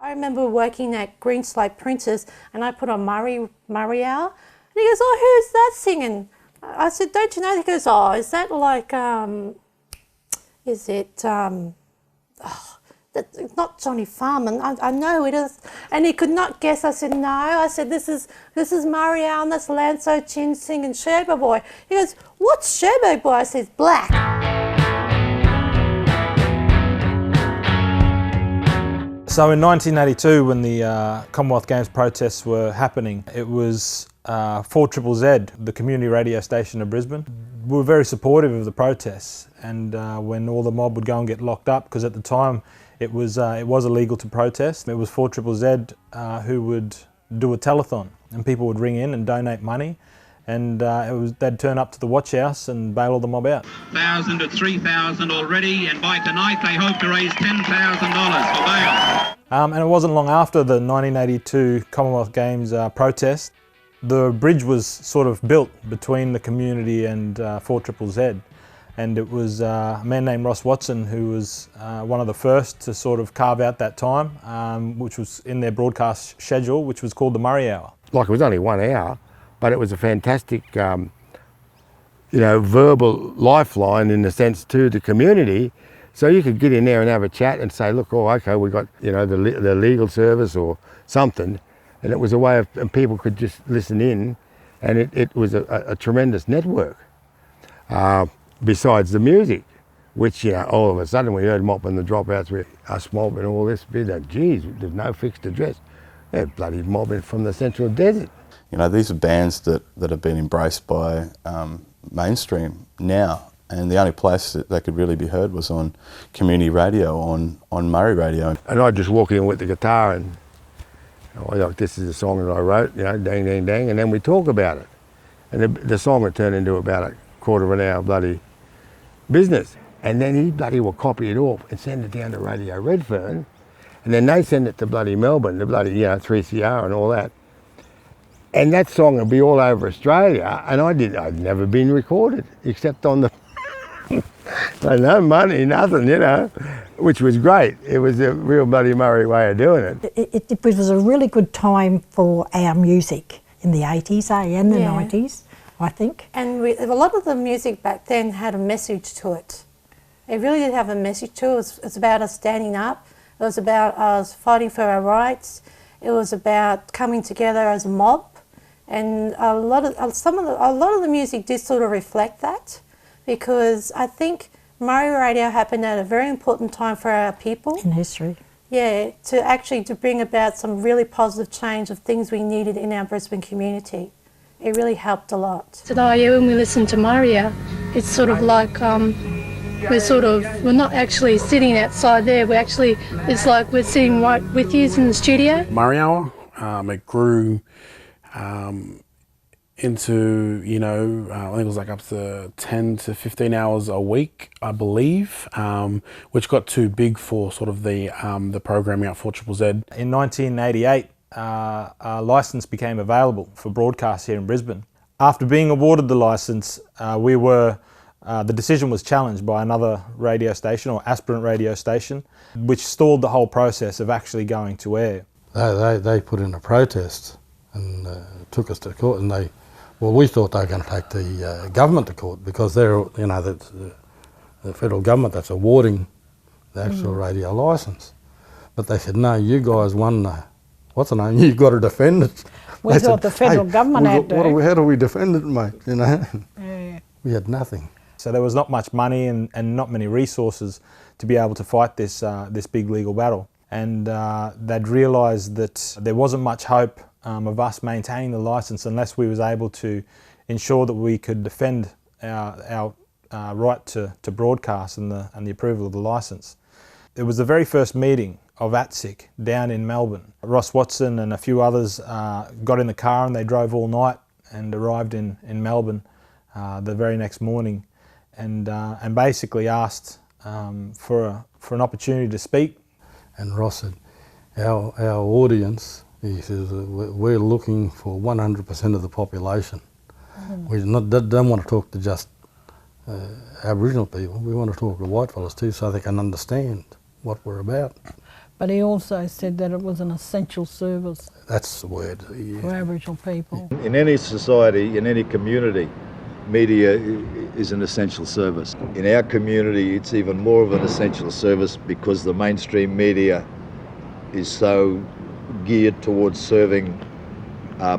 I remember working at Green Slate Princess and I put on Murri Hour and he goes, oh, who's that singing? I said, don't you know? He goes, oh, is that like, it's not Johnny Farman. I know it is. And he could not guess. I said, no. I said, this is Murri Hour and that's Lanso Chin singing Sherbo Boy. He goes, what's Sherbo Boy? I said, black. So in 1982, when the Commonwealth Games protests were happening, it was 4ZZZ, the community radio station of Brisbane. We were very supportive of the protests, and when all the mob would go and get locked up, because at the time it was illegal to protest. It was 4ZZZ who would do a telethon, and people would ring in and donate money, and they'd turn up to the watch house and bail all the mob out. 1,000 to 3,000 already, and by tonight they hope to raise $10,000 for bail. And it wasn't long after the 1982 Commonwealth Games protest, the bridge was sort of built between the community and 4ZZZ. And it was a man named Ross Watson who was one of the first to sort of carve out that time, which was in their broadcast schedule, which was called the Murri Hour. Like, it was only 1 hour, but it was a fantastic, verbal lifeline in the sense to the community. So you could get in there and have a chat and say, look, oh, okay, we got, the legal service or something. And it was a way of, and people could just listen in, and it was a tremendous network. Besides the music, which, all of a sudden we heard Mop and the Dropouts with us mob and all this bit of, geez, there's no fixed address. They're bloody mobbing from the Central Desert. These are bands that have been embraced by mainstream now, and the only place that they could really be heard was on community radio, on Murri radio. And I'd just walk in with the guitar and, this is a song that I wrote, dang, dang, dang, and then we talk about it. And the song would turn into about a quarter of an hour bloody business. And then he bloody will copy it off and send it down to Radio Redfern, and then they send it to bloody Melbourne, the bloody, 3CR and all that. And that song would be all over Australia, and I'd never been recorded, except on the, no money, nothing, which was great. It was a real bloody Murri way of doing it. It was a really good time for our music in the 80s, and the 90s, I think. And a lot of the music back then had a message to it. It really did have a message to it. It's about us standing up. It was about us fighting for our rights. It was about coming together as a mob. And a lot of the music did sort of reflect that, because I think Murri Radio happened at a very important time for our people. In history. Yeah, to bring about some really positive change of things we needed in our Brisbane community. It really helped a lot. Today, when we listen to Murri, it's sort of like we're not actually sitting outside there. It's like we're sitting right with you in the studio. Murri Hour, it grew into, I think it was like up to 10 to 15 hours a week, I believe, which got too big for sort of the programming at 4ZZZ. In 1988, a licence became available for broadcast here in Brisbane. After being awarded the licence, the decision was challenged by another radio station, or aspirant radio station, which stalled the whole process of actually going to air. They put in a protest and took us to court, and we thought they were going to take the government to court, because they're, the federal government that's awarding the actual radio licence. But they said, no, you guys won the, what's the name, you've got to defend it. We they thought said, the federal government had to. How do we defend it, mate, Yeah. We had nothing. So there was not much money and not many resources to be able to fight this big legal battle. And they'd realised that there wasn't much hope of us maintaining the licence unless we was able to ensure that we could defend our right to broadcast and the approval of the licence. It was the very first meeting of ATSIC down in Melbourne. Ross Watson and a few others got in the car and they drove all night and arrived in Melbourne the very next morning, and basically asked for an opportunity to speak. And Ross said, our audience, he says, we're looking for 100% of the population. We don't want to talk to just Aboriginal people. We want to talk to white fellas too, so they can understand what we're about. But he also said that it was an essential service That's the word. for Aboriginal people. In any society, in any community, media is an essential service. In our community, it's even more of an essential service because the mainstream media is so geared towards serving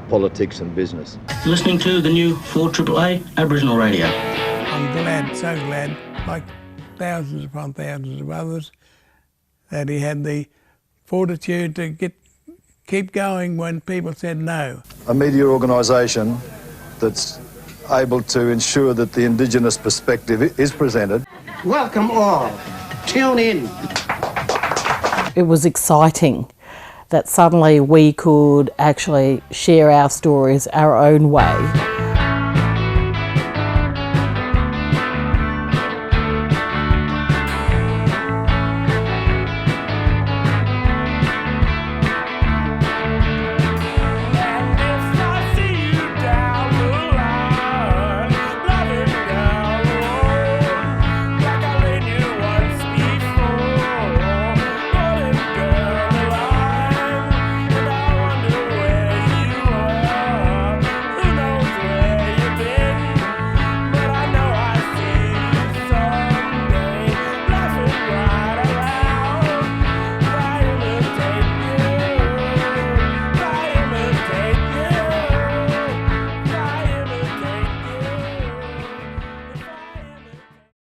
politics and business. Listening to the new 4AAA Aboriginal Radio. I'm glad, so glad, like thousands upon thousands of others, that he had the fortitude to keep going when people said no. A media organisation that's able to ensure that the Indigenous perspective is presented. Welcome all. Tune in. It was exciting that suddenly we could actually share our stories our own way.